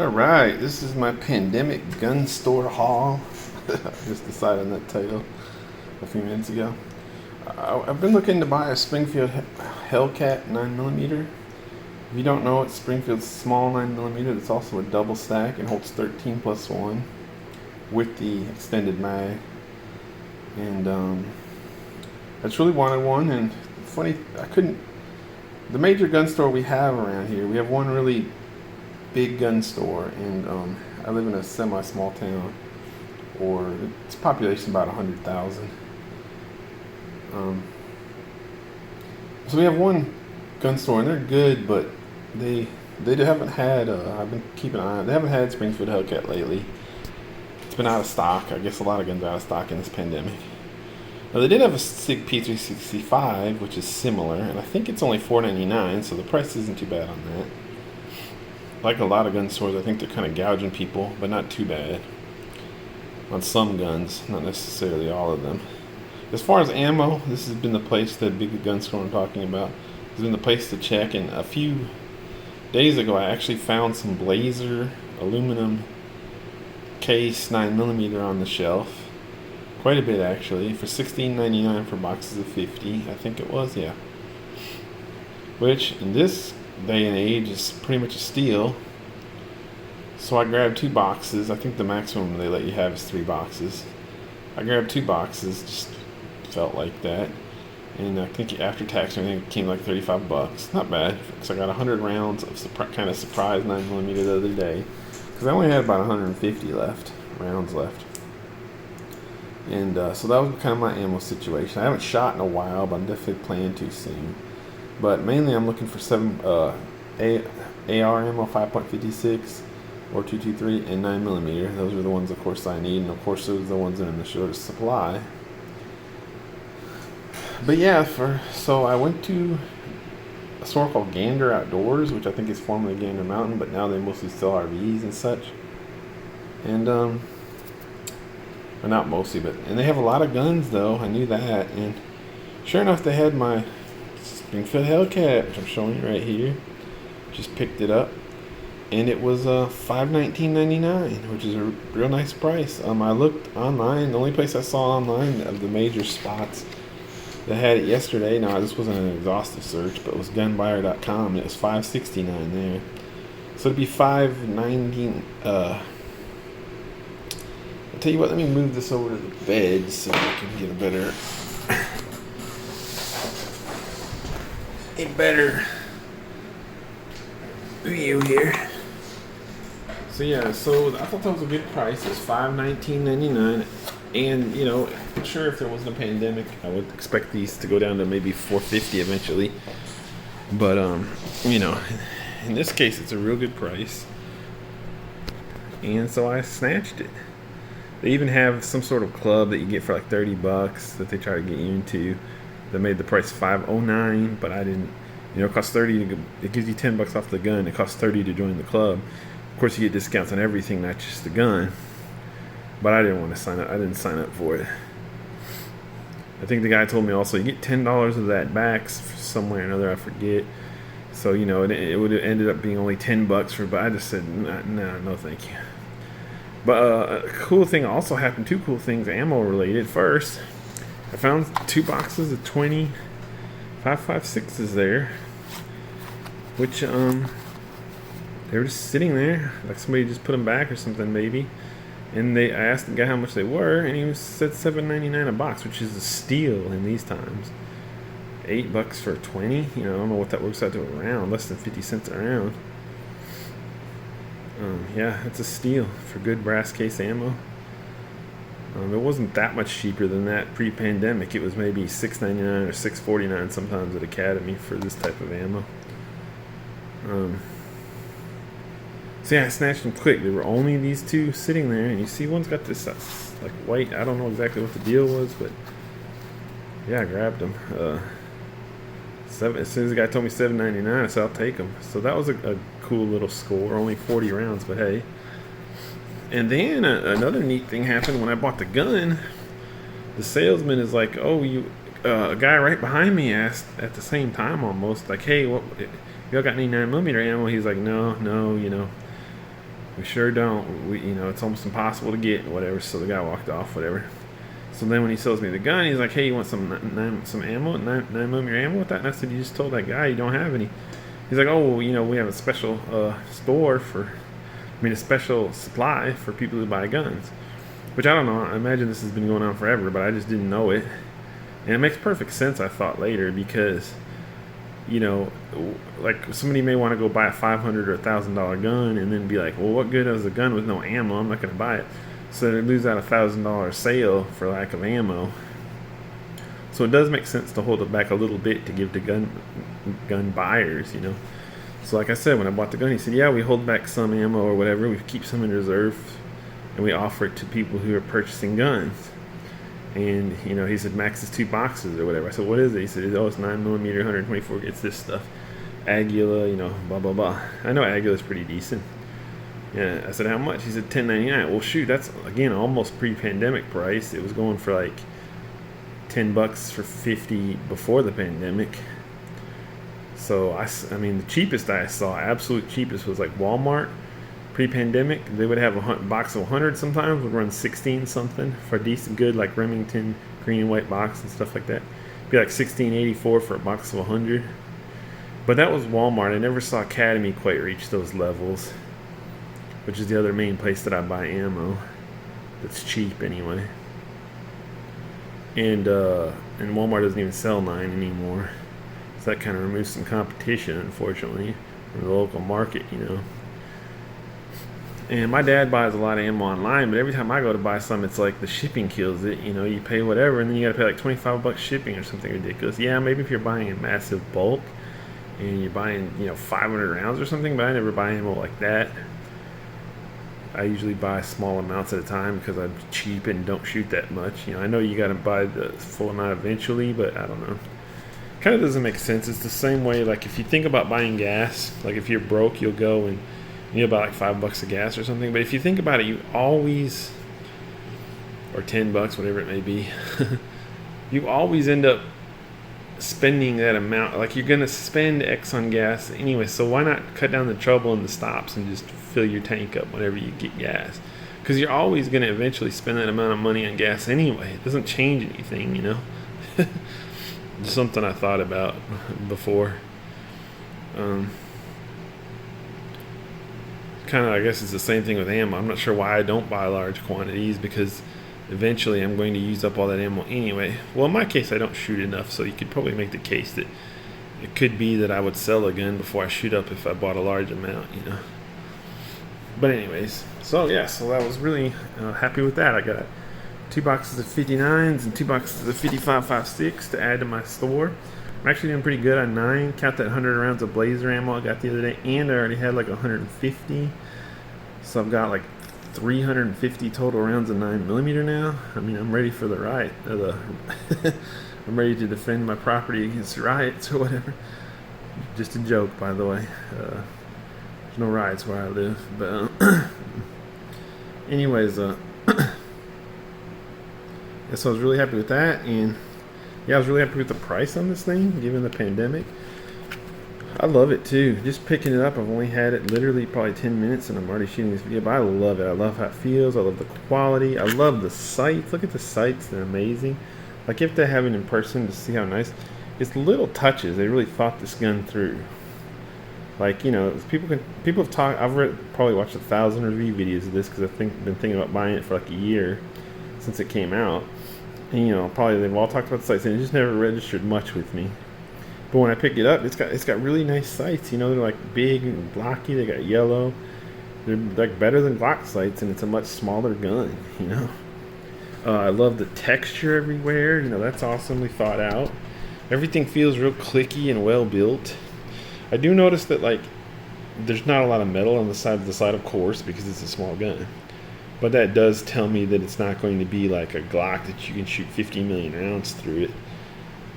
Alright, this is my pandemic gun store haul. I just decided on that title a few minutes ago. I've been looking to buy a Springfield Hellcat 9mm. If you don't know it, Springfield's small 9mm that's also a double stack and holds 13 plus 1 with the extended mag. And I just really wanted one, and funny, I couldn't. The major gun store we have around here, we have one really big gun store, and I live in a semi-small town, or its population about 100,000. So we have one gun store, and they're good, but they haven't had. I've been keeping an eye on. They haven't had Springfield Hellcat lately. It's been out of stock. I guess a lot of guns are out of stock in this pandemic. Now, they did have a SIG P365, which is similar, and I think it's only $4.99, so the price isn't too bad on that. Like a lot of gun stores, I think they're kind of gouging people, but not too bad. On some guns, not necessarily all of them. As far as ammo, this has been the place, that big gun store I'm talking about, has been the place to check, and a few days ago I actually found some Blazer aluminum case 9mm on the shelf. Quite a bit, actually, for $16.99 for boxes of 50, I think it was, yeah. Which, in this day and age, is pretty much a steal. So I grabbed 2 boxes. I think the maximum they let you have is 3 boxes. I grabbed 2 boxes, just felt like that. And I think after tax and everything, it came like $35. Not bad, because I got 100 rounds of kind of surprise 9mm the other day. Because I only had about 150 rounds left. And so that was kind of my ammo situation. I haven't shot in a while, but I'm definitely planning to soon. But mainly I'm looking for AR ammo, 5.56 or 223, and 9mm. Those are the ones, of course, I need. And of course, those are the ones that are in the shortest supply. But yeah, so I went to a store called Gander Outdoors, which I think is formerly Gander Mountain, but now they mostly sell RVs and such. And well, not mostly, and they have a lot of guns, though. I knew that, and sure enough, they had my Springfield Hellcat, which I'm showing you right here. Just picked it up, and it was $519.99, which is a real nice price. I looked online. The only place I saw online of the major spots that had it yesterday. Now, this wasn't an exhaustive search, but it was gunbuyer.com, and it was $569 there. So it'd be $590. I'll tell you what, let me move this over to the bed so I can get a better view here. So yeah, so I thought that was a good price. It's $519.99, and sure, if there wasn't a pandemic, I would expect these to go down to maybe $450 eventually. But in this case, it's a real good price, and so I snatched it. They even have some sort of club that you get for like $30 that they try to get you into. That made the price $509, but I didn't. It costs $30. It gives you $10 off the gun. It costs $30 to join the club. Of course, you get discounts on everything, not just the gun. But I didn't want to sign up. I didn't sign up for it. I think the guy told me also you get $10 of that back somewhere or another. I forget. So it would have ended up being only $10 for. But I just said no, thank you. But a cool thing also happened. 2 cool things, ammo related. First, I found 2 boxes of 20 5.56s there, which they were just sitting there, like somebody just put them back or something maybe. And I asked the guy how much they were, and he said $7.99 a box, which is a steal in these times. $8 for 20. I don't know what that works out to around, less than 50 cents a round. Yeah, it's a steal for good brass case ammo. It wasn't that much cheaper than that pre-pandemic. It was maybe $6.99 or $6.49 sometimes at Academy for this type of ammo. So yeah, I snatched them quick. There were only these 2 sitting there, and you see one's got this like white. I don't know exactly what the deal was, but yeah, I grabbed them. As soon as the guy told me $7.99, I said I'll take them. So that was a cool little score. Only 40 rounds, but hey. And then another neat thing happened when I bought the gun. The salesman is like, "Oh, a guy right behind me asked at the same time almost, like, hey, what y'all got any 9mm ammo?" He's like, no, We sure don't. It's almost impossible to get, whatever. So the guy walked off, whatever. So then when he sells me the gun, he's like, "Hey, you want some ammo, 9mm ammo with that?" And I said, "You just told that guy you don't have any." He's like, "Oh, well, we have a special a special supply for people who buy guns." Which I don't know. I imagine this has been going on forever, but I just didn't know it. And it makes perfect sense, I thought later, because, like somebody may want to go buy a $500 or $1,000 gun and then be like, "Well, what good is a gun with no ammo? I'm not going to buy it." So they lose out $1,000 sale for lack of ammo. So it does make sense to hold it back a little bit to give to gun buyers, So like I said, when I bought the gun, he said, "Yeah, we hold back some ammo or whatever. We keep some in reserve, and we offer it to people who are purchasing guns." And, he said, "Max is 2 boxes or whatever." I said, "What is it?" He said, "Oh, it's 9mm, 124, it's this stuff. Agula, blah, blah, blah." I know Agula's pretty decent. Yeah, I said, "How much?" He said, $10.99. Well, shoot, that's, again, almost pre-pandemic price. It was going for like $10 for 50 before the pandemic. So, I mean, the cheapest I saw, absolute cheapest, was like Walmart. Pre-pandemic, they would have a box of 100 sometimes, would run 16 something for a decent good, like Remington green and white box and stuff like that. Be like $16.84 for a box of 100. But that was Walmart. I never saw Academy quite reach those levels, which is the other main place that I buy ammo. That's cheap anyway. And Walmart doesn't even sell 9 anymore. So that kind of removes some competition, unfortunately, from the local market, And my dad buys a lot of ammo online, but every time I go to buy some, it's like the shipping kills it. You pay whatever, and then you got to pay like $25 shipping or something ridiculous. Yeah, maybe if you're buying in massive bulk and you're buying, 500 rounds or something, but I never buy ammo like that. I usually buy small amounts at a time because I'm cheap and don't shoot that much. I know you got to buy the full amount eventually, but I don't know. Kind of doesn't make sense. It's the same way, like if you think about buying gas, like if you're broke, you'll go and you buy like $5 of gas or something. But if you think about it, you always, or $10, whatever it may be, you always end up spending that amount. Like you're going to spend X on gas anyway. So why not cut down the trouble and the stops and just fill your tank up whenever you get gas? Because you're always going to eventually spend that amount of money on gas anyway. It doesn't change anything, Just something I thought about before. Kind of, I guess it's the same thing with ammo. I'm not sure why I don't buy large quantities, because eventually I'm going to use up all that ammo anyway. Well, in my case, I don't shoot enough, so you could probably make the case that it could be that I would sell a gun before I shoot up if I bought a large amount, But anyways, so I was really happy with that. I got 2 boxes of 59s and 2 boxes of 55.56 to add to my store. I'm actually doing pretty good on 9. Count that 100 rounds of blazer ammo I got the other day, and I already had like 150. So I've got like 350 total rounds of 9mm now. I mean, I'm ready for the riot. I'm ready to defend my property against riots or whatever. Just a joke, by the way. There's no riots where I live, but anyways, so I was really happy with that, and I was really happy with the price on this thing, given the pandemic. I love it too. Just picking it up, I've only had it literally probably 10 minutes, and I'm already shooting this video, but I love it. I love how it feels. I love the quality. I love the sights. Look at the sights. They're amazing. Like, if they have it in person to see how nice. It's little touches. They really thought this gun through. Like, people have talked. Probably watched 1,000 review videos of this because I've been thinking about buying it for like a year since it came out. And, probably they've all talked about the sights, and it just never registered much with me. But when I picked it up, it's got really nice sights. They're like big and blocky. They got yellow. They're like better than Glock sights, and it's a much smaller gun. I love the texture everywhere. That's awesomely thought out. Everything feels real clicky and well built. I do notice that there's not a lot of metal on the side, of course, because it's a small gun. But that does tell me that it's not going to be like a Glock that you can shoot 50 million rounds through it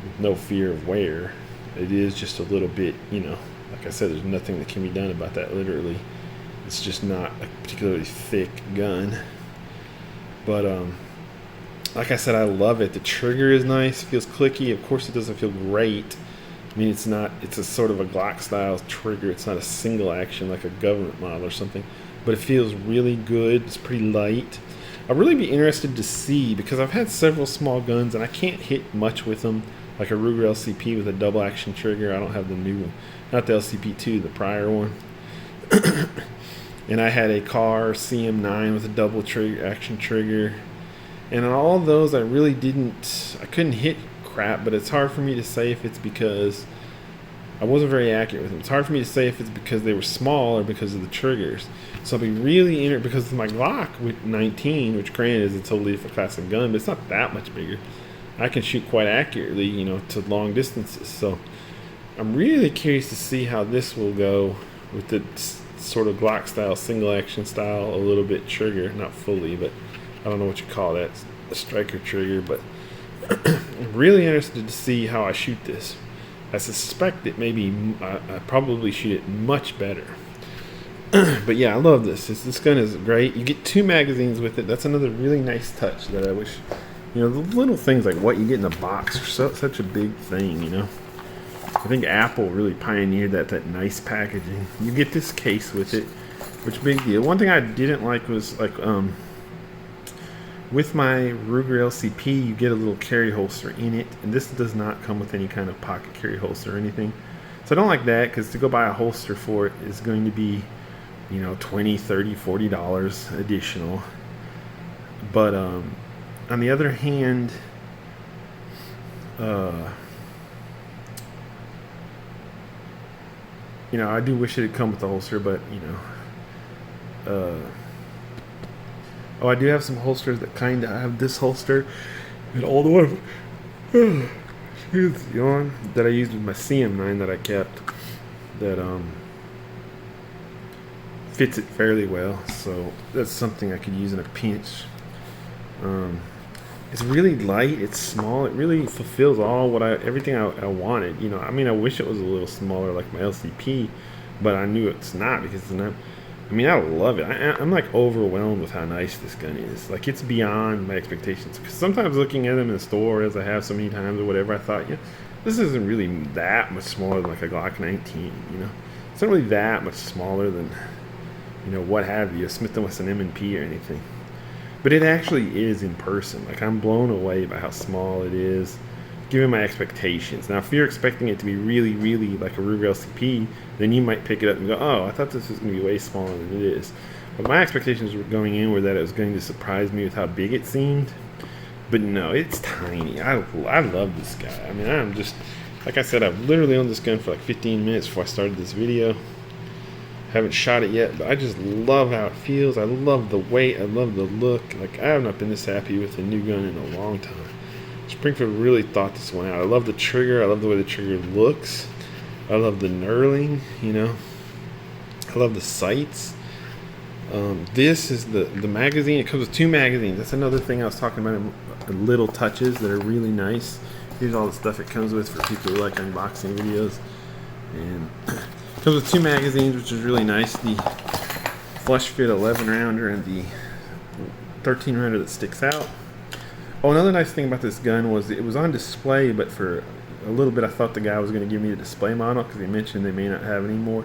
with no fear of wear. It is just a little bit, like I said, there's nothing that can be done about that, literally. It's just not a particularly thick gun. But, like I said, I love it. The trigger is nice, feels clicky. Of course, it doesn't feel great. I mean, it's not. It's a sort of a Glock style trigger. It's not a single action like a government model or something, but it feels really good. It's pretty light. I'd really be interested to see, because I've had several small guns and I can't hit much with them, like a Ruger LCP with a double action trigger. I don't have the new one, not the LCP2, the prior one. And I had a Car CM9 with a double trigger action trigger, and on all of those I couldn't hit crap. But it's hard for me to say if it's because I wasn't very accurate with them. It's hard for me to say if it's because they were small or because of the triggers. So I'll be really interested, because my Glock with 19, which granted is a totally different class of gun, but it's not that much bigger. I can shoot quite accurately, you know, to long distances. So I'm really curious to see how this will go with the sort of Glock style, single action style, a little bit trigger, not fully, but I don't know what you call that, a striker trigger. But I'm really interested to see how I shoot this. I suspect that maybe I probably shoot it much better. But yeah, I love this. This gun is great. You get 2 magazines with it. That's another really nice touch that I wish, you know, the little things like what you get in the box are such a big thing, you know. I think Apple really pioneered that nice packaging. You get this case with it, which big deal. One thing I didn't like was like with my Ruger LCP, you get a little carry holster in it, and this does not come with any kind of pocket carry holster or anything. So I don't like that, because to go buy a holster for it is going to be, you know, $20, $30, $40 additional. But on the other hand, you know, I do wish it had come with the holster, but you know, oh, I do have some holsters that kind of have this holster, and all the one, excuse the yawn, that I used with my CM9 that I kept, that fits it fairly well. So that's something I could use in a pinch. It's really light, it's small, it really fulfills everything I wanted. You know, I mean, I wish it was a little smaller like my LCP, but I knew it's not, because it's not. I mean, I love it. I'm like overwhelmed with how nice this gun is. Like, it's beyond my expectations. Because sometimes looking at them in the store, as I have so many times or whatever, I thought, yeah, this isn't really that much smaller than like a Glock 19. You know, it's not really that much smaller than, you know, what have you, a Smith & Wesson M&P or anything. But it actually is in person. Like, I'm blown away by how small it is, given my expectations. Now, if you're expecting it to be really, really like a Ruger LCP, then you might pick it up and go, oh, I thought this was going to be way smaller than it is. But my expectations were going in were that it was going to surprise me with how big it seemed. But no, it's tiny. I love this guy. I mean, I'm just, like I said, I've literally owned this gun for like 15 minutes before I started this video. Haven't shot it yet, but I just love how it feels. I love the weight. I love the look. Like, I have not been this happy with a new gun in a long time. Springfield really thought this one out. I love the trigger. I love the way the trigger looks. I love the knurling, you know. I love the sights. This is the magazine. It comes with 2 magazines. That's another thing I was talking about, the little touches that are really nice. Here's all the stuff it comes with for people who like unboxing videos. And it comes with 2 magazines, which is really nice. The flush fit 11 rounder and the 13 rounder that sticks out. Oh, another nice thing about this gun was it was on display, but for a little bit I thought the guy was going to give me the display model, because he mentioned they may not have any more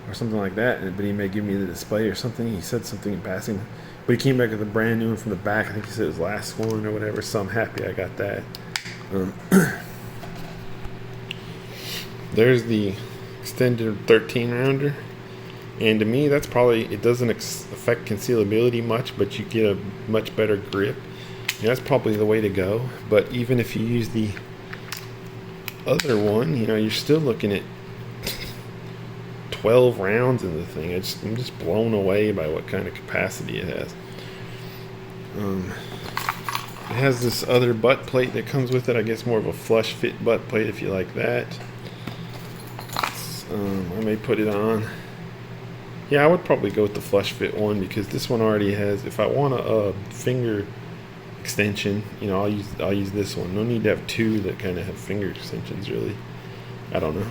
or something like that, but he may give me the display or something. He said something in passing, but he came back with a brand new one from the back. I think he said it was last one or whatever, so I'm happy I got that. There's the extended 13 rounder, and to me that's probably, it doesn't affect concealability much, but you get a much better grip. Yeah, that's probably the way to go. But even if you use the other one, you know, you're still looking at 12 rounds in the thing. I'm just blown away by what kind of capacity it has. It has this other butt plate that comes with it. I guess more of a flush fit butt plate if you like that. I may put it on. Yeah, I would probably go with the flush fit one, because this one already has, if I want a finger extension, you know, I'll use this one. No need to have 2 that kind of have finger extensions, really. I don't know.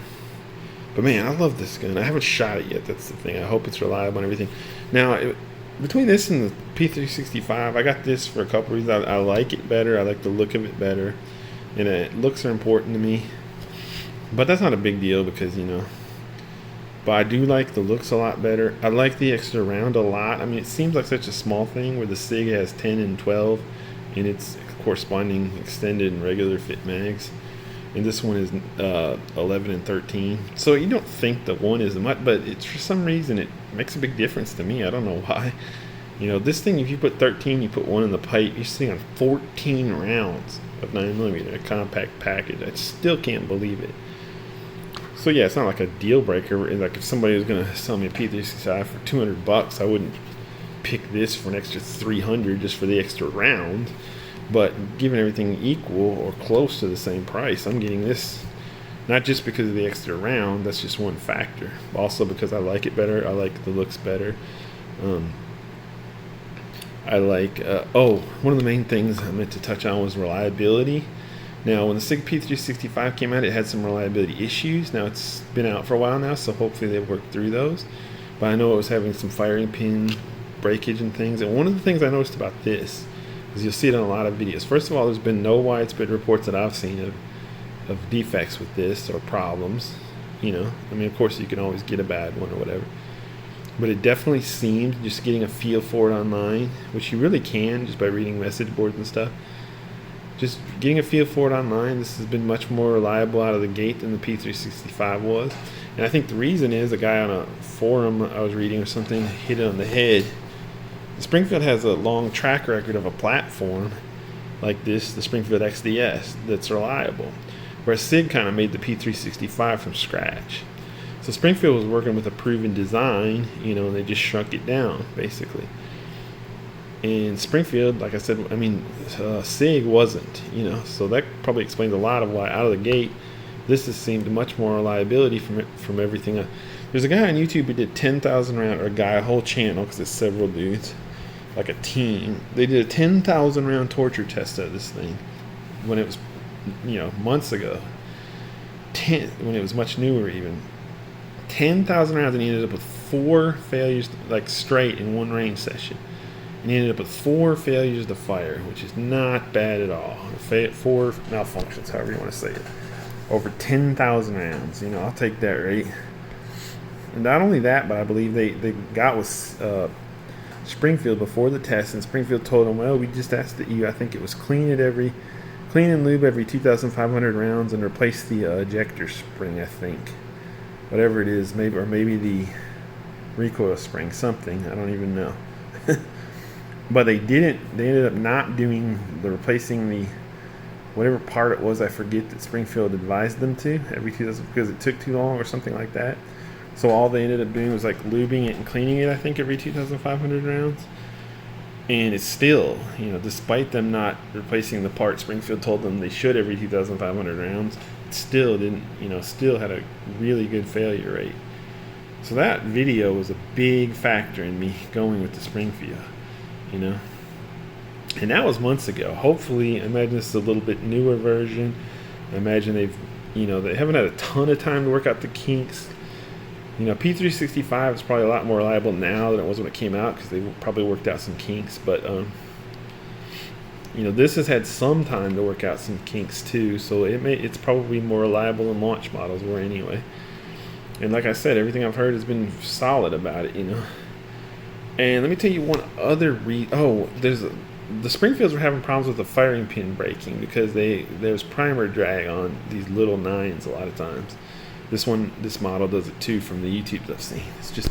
But man, I love this gun. I haven't shot it yet. That's the thing. I hope it's reliable and everything. Now, between this and the P365, I got this for a couple reasons. I like it better. I like the look of it better, and looks are important to me. But that's not a big deal because, but I do like the looks a lot better. I like the extra round a lot. I mean, it seems like such a small thing where the SIG has 10 and 12 in its corresponding extended and regular fit mags. And this one is 11 and 13. So you don't think the one is much, but it's for some reason it makes a big difference to me. I don't know why. This thing, if you put 13, you put one in the pipe, you're sitting on 14 rounds of 9mm, a compact package. I still can't believe it. So yeah, it's not like a deal breaker. Like if somebody was gonna sell me a P365 for $200, I wouldn't pick this for an extra $300 just for the extra round. But given everything equal or close to the same price, I'm getting this not just because of the extra round. That's just one factor. Also because I like it better. I like the looks better. I like. One of the main things I meant to touch on was reliability. Now, when the SIG P365 came out, it had some reliability issues. Now, it's been out for a while now, so hopefully they've worked through those. But I know it was having some firing pin breakage and things. And one of the things I noticed about this is you'll see it on a lot of videos. First of all, there's been no widespread reports that I've seen of defects with this or problems. I mean, of course, you can always get a bad one or whatever. But it definitely seemed, just getting a feel for it online, which you really can just by reading message boards and stuff, just getting a feel for it online, this has been much more reliable out of the gate than the P365 was. And I think the reason is a guy on a forum I was reading or something hit it on the head. Springfield has a long track record of a platform like this, the Springfield XDS, that's reliable, whereas SIG kind of made the P365 from scratch. So Springfield was working with a proven design, and they just shrunk it down, basically. And Springfield, like I said, SIG wasn't, so that probably explains a lot of why out of the gate, this has seemed much more reliability from everything. There's a guy on YouTube who did 10,000 round, or a whole channel, because it's several dudes, like a team. They did a 10,000 round torture test of this thing when it was, months ago. When it was much newer even. 10,000 rounds, and he ended up with 4 failures, like straight in one range session. And he ended up with 4 failures to fire, which is not bad at all. 4 malfunctions, however you want to say it. Over 10,000 rounds. I'll take that rate. And not only that, but I believe they got with Springfield before the test, and Springfield told them, well, we just asked that I think it was clean and lube every 2,500 rounds and replace the ejector spring, I think. Whatever it is, maybe the recoil spring, something, I don't even know. But they didn't. They ended up not doing replacing the whatever part it was. I forget that Springfield advised them to every 2,000 because it took too long or something like that. So all they ended up doing was like lubing it and cleaning it, I think, every 2,500 rounds. And it's still, despite them not replacing the part Springfield told them they should every 2,500 rounds, it still didn't, still had a really good failure rate. So that video was a big factor in me going with the Springfield, And that was months ago. Hopefully, I imagine this is a little bit newer version. I imagine they haven't had a ton of time to work out the kinks. P365 is probably a lot more reliable now than it was when it came out because they probably worked out some kinks. But, this has had some time to work out some kinks too. So it's probably more reliable than launch models were anyway. And like I said, everything I've heard has been solid about it, And let me tell you one other the Springfields were having problems with the firing pin breaking because there's primer drag on these little 9s a lot of times. This model does it too from the YouTubes I've seen. It's just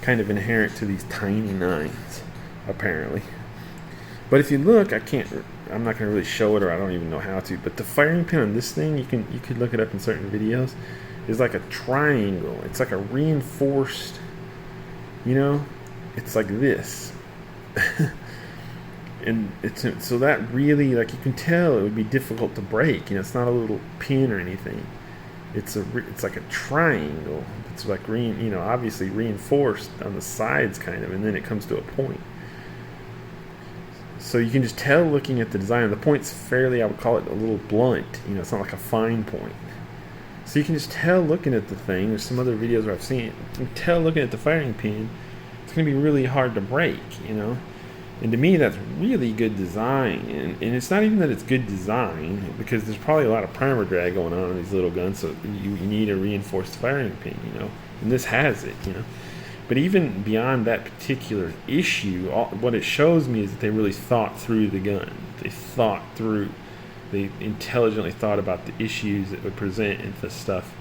kind of inherent to these tiny 9s, apparently. But if you look, I'm not going to really show it, or I don't even know how to, but the firing pin on this thing, you could look it up in certain videos, is like a triangle. It's like a reinforced, it's like this. And so that really, like, you can tell it would be difficult to break. It's not a little pin or anything. It's like a triangle. It's like obviously reinforced on the sides kind of, and then it comes to a point. So you can just tell looking at the design. The point's fairly, I would call it a little blunt. It's not like a fine point. So you can just tell looking at the thing. There's some other videos where I've seen it. You can tell looking at the firing pin, it's going to be really hard to break, And to me, that's really good design. And it's not even that it's good design, because there's probably a lot of primer drag going on these little guns, so you need a reinforced firing pin, and this has it, But even beyond that particular issue, what it shows me is that they really thought through the gun. They intelligently thought about the issues it would present and the stuff.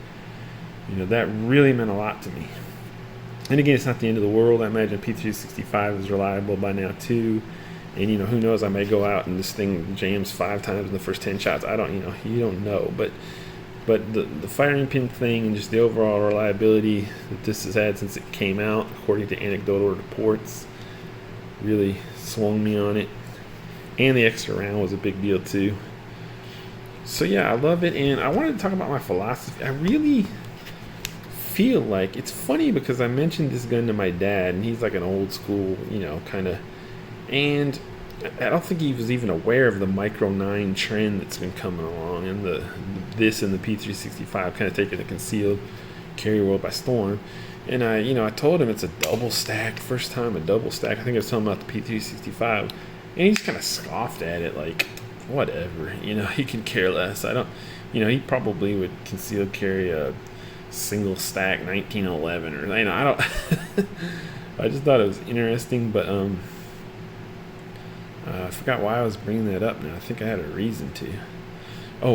That really meant a lot to me. And again, it's not the end of the world. I imagine P365 is reliable by now too. And who knows? I may go out and this thing jams 5 times in the first 10 shots. I don't, you don't know. But the firing pin thing and just the overall reliability that this has had since it came out, according to anecdotal reports, really swung me on it. And the extra round was a big deal too. So yeah, I love it. And I wanted to talk about my philosophy. I really feel like it's funny because I mentioned this gun to my dad, and he's like an old school, kind of, and I don't think he was even aware of the Micro 9 trend that's been coming along, and this and the P365 kind of taking the concealed carry world by storm. And I told him it's a double stack, first time a double stack. I think I was telling him about the P365, and he just kind of scoffed at it like, whatever, he can care less. I don't, he probably would concealed carry a single stack 1911 or I don't I just thought it was interesting, but I forgot why I was bringing that up now. I think I had a reason to.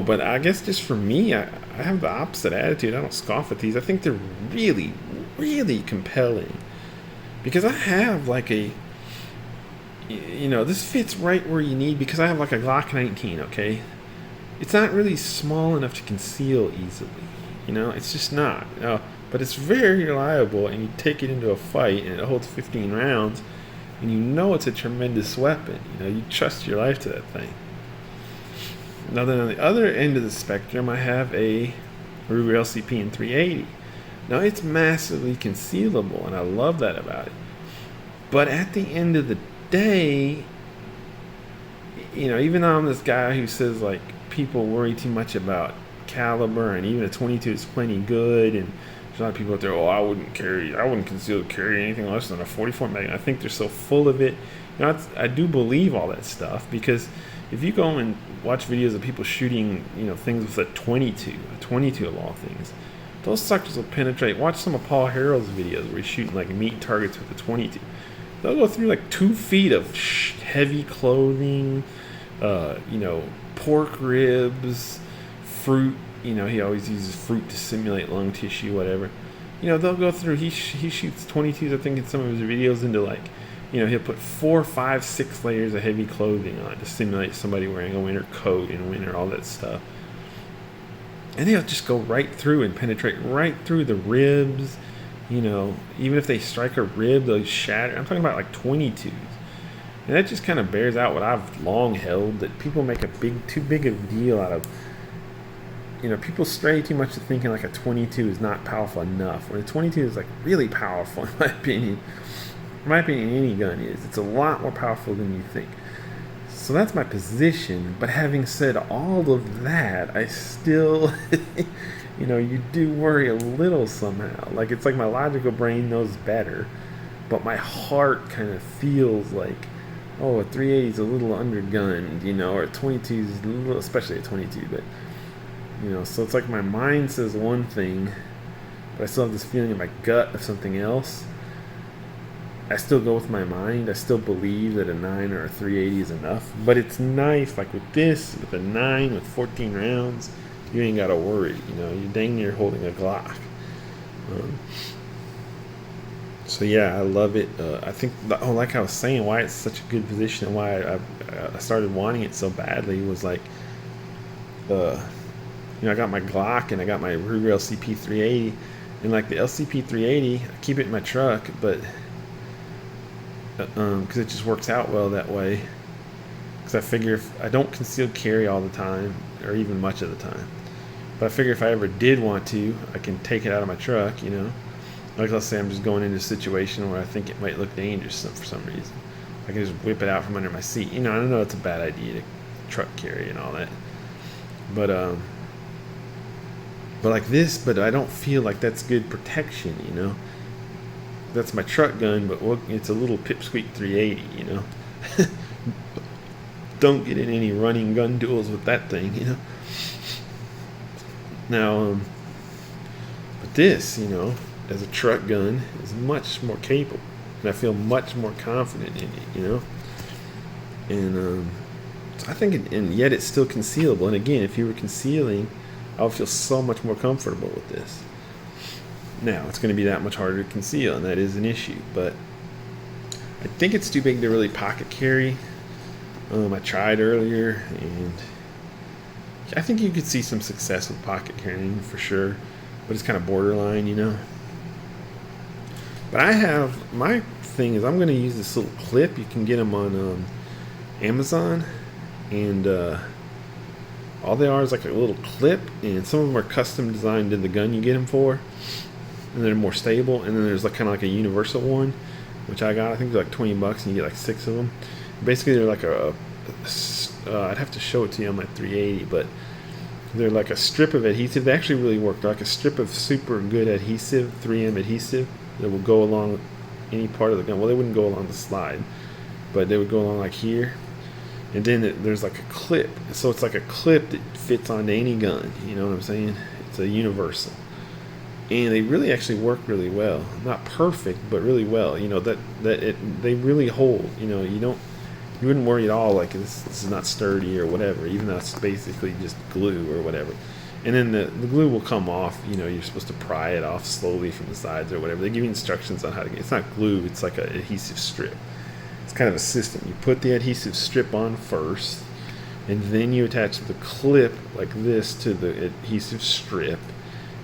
But I guess just for me, I have the opposite attitude. I don't scoff at these. I think they're really, really compelling, because I have like a, this fits right where you need, because I have like a Glock 19, okay? It's not really small enough to conceal easily. It's just not. But it's very reliable, and you take it into a fight, and it holds 15 rounds, and it's a tremendous weapon. You trust your life to that thing. Now then, on the other end of the spectrum, I have a Ruger LCP in 380. Now it's massively concealable, and I love that about it. But at the end of the day, even though I'm this guy who says like people worry too much about caliber, and even a 22 is plenty good, and there's a lot of people out there, I wouldn't conceal carry anything less than a 44 mag. I think they're so full of it. I do believe all that stuff, because if you go and watch videos of people shooting things with a 22 of all things, those suckers will penetrate. Watch some of Paul Harrell's videos where he's shooting like meat targets with a 22. They'll go through like 2 feet of heavy clothing, pork ribs, fruit. He always uses fruit to simulate lung tissue, whatever. They'll go through, he shoots 22s, I think, in some of his videos, into like, he'll put 4, 5, 6 layers of heavy clothing on to simulate somebody wearing a winter coat in winter, all that stuff. And they'll just go right through and penetrate right through the ribs. Even if they strike a rib, they'll shatter. I'm talking about like 22s. And that just kind of bears out what I've long held, that people make too big a deal out of, people stray too much to thinking like a 22 is not powerful enough, when a 22 is like really powerful, in my opinion. In my opinion, any gun is. It's a lot more powerful than you think. So that's my position. But having said all of that, I still, you do worry a little somehow. Like, it's like my logical brain knows better, but my heart kind of feels like, a 380 is a little undergunned, or a 22 is a little, especially a 22, but so it's like my mind says one thing, but I still have this feeling in my gut of something else. I still go with my mind. I still believe that a 9 or a 380 is enough. But it's nice, like with this, with a 9 with 14 rounds, you ain't got to worry. You're dang near holding a Glock. So yeah, I love it. I think, like I was saying, why it's such a good position and why I started wanting it so badly was like, I got my Glock and I got my Ruger LCP 380, and like the LCP 380, I keep it in my truck, but because it just works out well that way. Because I figure if I don't conceal carry all the time, or even much of the time, but I figure if I ever did want to, I can take it out of my truck. Like, let's say I'm just going into a situation where I think it might look dangerous for some reason, I can just whip it out from under my seat. I know it's a bad idea to truck carry and all that, but like this, but I don't feel like that's good protection. That's my truck gun, but it's a little pipsqueak 380. Don't get in any running gun duels with that thing, you know. Now, but this, you know, as a truck gun, is much more capable, and I feel much more confident in it, you know. And so I think, and yet it's still concealable. And again, if you were concealing, I would feel so much more comfortable with this. Now, it's going to be that much harder to conceal, and that is an issue. But I think it's too big to really pocket carry. I tried earlier, and I think you could see some success with pocket carrying for sure, but it's kind of borderline, you know. But my thing is I'm going to use this little clip. You can get them on Amazon, and all they are is like a little clip, and some of them are custom designed to the gun you get them for, and they're more stable. And then there's like kind of like a universal one, which I got. I think they're like $20, and you get like 6 of them. Basically, they're like I'd have to show it to you on my 380, but they're like a strip of adhesive. They actually really work. They're like a strip of super good adhesive, 3M adhesive, that will go along any part of the gun. Well, they wouldn't go along the slide, but they would go along like here. And then there's like a clip. So it's like a clip that fits onto any gun. You know what I'm saying? It's a universal. And they really actually work really well. Not perfect, but really well. You know, they really hold. You know, you wouldn't worry at all like this is not sturdy or whatever, even though it's basically just glue or whatever. And then the glue will come off. You know, you're supposed to pry it off slowly from the sides or whatever. They give you instructions on how to get it. It's not glue, it's like an adhesive strip. It's kind of a system. You put the adhesive strip on first, and then you attach the clip like this to the adhesive strip.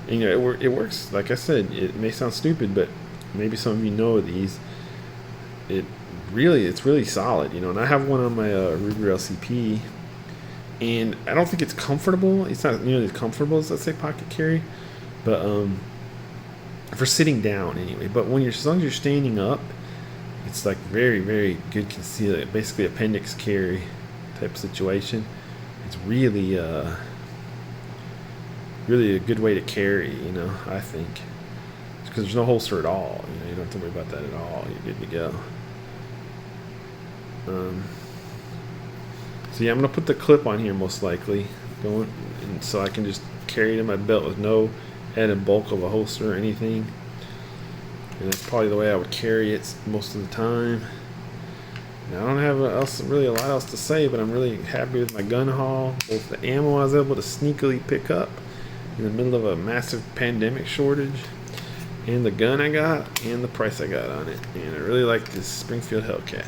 And, you know, it works. Like I said, it may sound stupid, but maybe some of you know these. It's really solid, you know. And I have one on my Ruger LCP, and I don't think it's comfortable. It's not nearly as comfortable as, let's say, pocket carry, but for sitting down anyway. But as long as you're standing up, it's like very, very good concealment. Basically, appendix carry type situation. It's really, really a good way to carry. You know, I think, because there's no holster at all. You know, you don't have to worry about that at all. You're good to go. So yeah, I'm gonna put the clip on here most likely, and so I can just carry it in my belt with no added bulk of a holster or anything. And that's probably the way I would carry it most of the time. Now, I don't have really a lot else to say, but I'm really happy with my gun haul. Both the ammo I was able to sneakily pick up in the middle of a massive pandemic shortage, and the gun I got, and the price I got on it. And I really like this Springfield Hellcat.